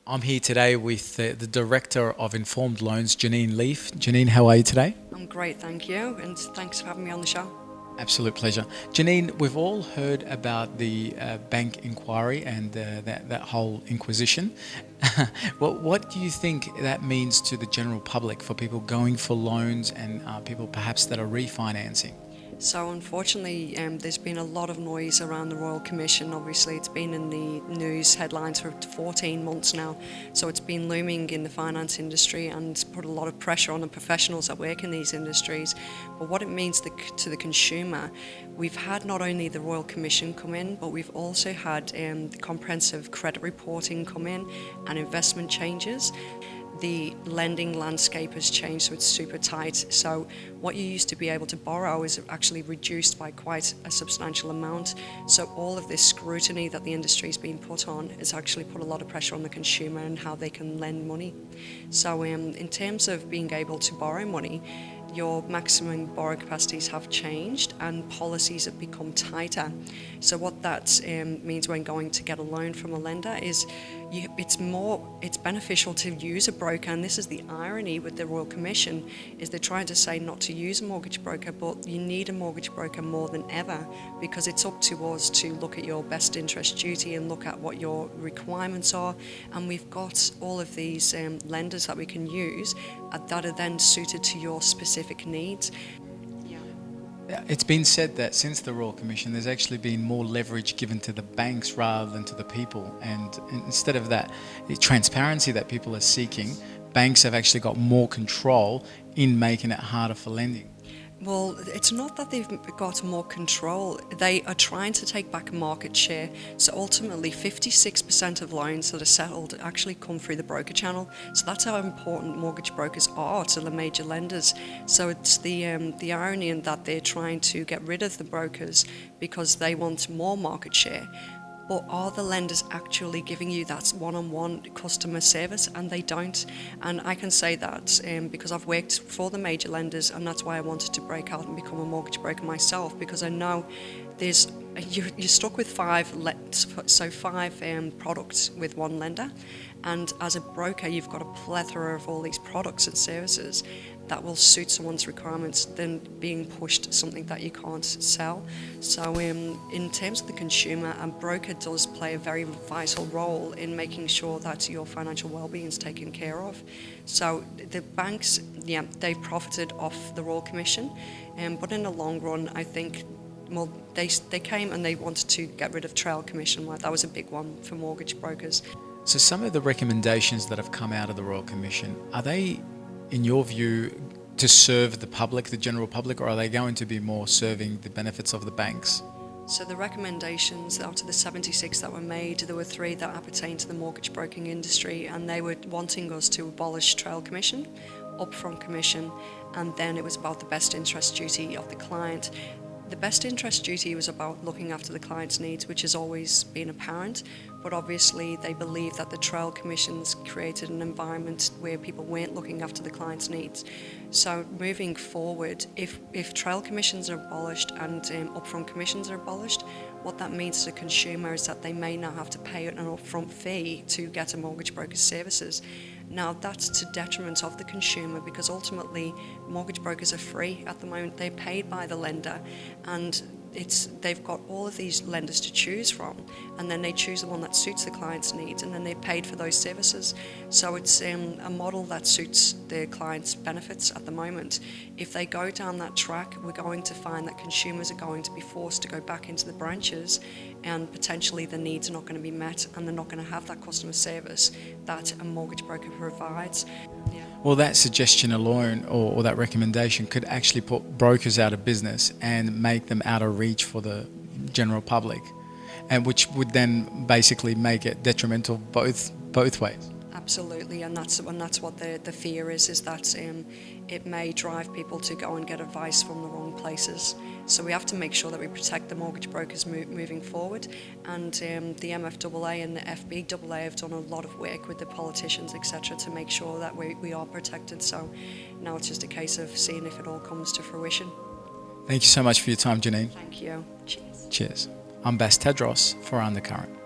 I'm here today with the Director of Informed Loans, Janine Leafe. Janine, how are you today? I'm great, thank you, and thanks for having me on the show. Absolute pleasure. Janine, we've all heard about the bank inquiry and that whole inquisition. What do you think that means to the general public, for people going for loans and people perhaps that are refinancing? So unfortunately, there's been a lot of noise around the Royal Commission. Obviously, it's been in the news headlines for 14 months now. So it's been looming in the finance industry and put a lot of pressure on the professionals that work in these industries. But what it means to the consumer, we've had not only the Royal Commission come in, but we've also had the comprehensive credit reporting come in and investment changes. The lending landscape has changed, so it's super tight. So what you used to be able to borrow is actually reduced by quite a substantial amount. So all of this scrutiny that the industry has been put on has actually put a lot of pressure on the consumer and how they can lend money. So in terms of being able to borrow money, your maximum borrowing capacities have changed and policies have become tighter. So what that means when going to get a loan from a lender is it's beneficial to use a broker, and this is the irony with the Royal Commission, is they're trying to say not to use a mortgage broker, but you need a mortgage broker more than ever, because it's up to us to look at your best interest duty and look at what your requirements are, and we've got all of these lenders that we can use that are then suited to your specific needs. It's been said that since the Royal Commission, there's actually been more leverage given to the banks rather than to the people. And instead of that transparency that people are seeking, banks have actually got more control in making it harder for lending. Well, it's not that they've got more control. They are trying to take back market share. So ultimately, 56% of loans that are settled actually come through the broker channel. So that's how important mortgage brokers are to the major lenders. So it's the irony in that they're trying to get rid of the brokers because they want more market share. But are the lenders actually giving you that one-on-one customer service? And they don't. And I can say that because I've worked for the major lenders, and that's why I wanted to break out and become a mortgage broker myself, because I know you're stuck with five products with one lender, and as a broker you've got a plethora of all these products and services that will suit someone's requirements than being pushed something that you can't sell. So in terms of the consumer, a broker does play a very vital role in making sure that your financial well-being is taken care of. So the banks, they've profited off the Royal Commission, but in the long run, I think, well, they came and they wanted to get rid of trail commission. That was a big one for mortgage brokers. So some of the recommendations that have come out of the Royal Commission, are they, in your view, to serve the public, the general public, or are they going to be more serving the benefits of the banks? So the recommendations, out of the 76 that were made, there were 3 that appertain to the mortgage broking industry, and they were wanting us to abolish trail commission, upfront commission, and then it was about the best interest duty of the client. The best interest duty was about looking after the client's needs, which has always been apparent, but obviously they believe that the trail commissions created an environment where people weren't looking after the client's needs. So moving forward, if trail commissions are abolished and upfront commissions are abolished, what that means to the consumer is that they may now have to pay an upfront fee to get a mortgage broker's services. Now that's to detriment of the consumer, because ultimately mortgage brokers are free at the moment. They're paid by the lender, and they've got all of these lenders to choose from, and then they choose the one that suits the client's needs, and then they're paid for those services. So it's a model that suits the client's benefits at the moment. If they go down that track, we're going to find that consumers are going to be forced to go back into the branches, and potentially the needs are not going to be met, and they're not going to have that customer service that a mortgage broker provides. Well, that suggestion alone, or that recommendation, could actually put brokers out of business and make them out of reach for the general public, and which would then basically make it detrimental both ways. Absolutely, and that's what the fear is that it may drive people to go and get advice from the wrong places. So we have to make sure that we protect the mortgage brokers moving forward, and the MFAA and the FBAA have done a lot of work with the politicians, etc., to make sure that we are protected. So now it's just a case of seeing if it all comes to fruition. Thank you so much for your time, Janine. Thank you. Cheers. Cheers. I'm Tadros for Undercurrent.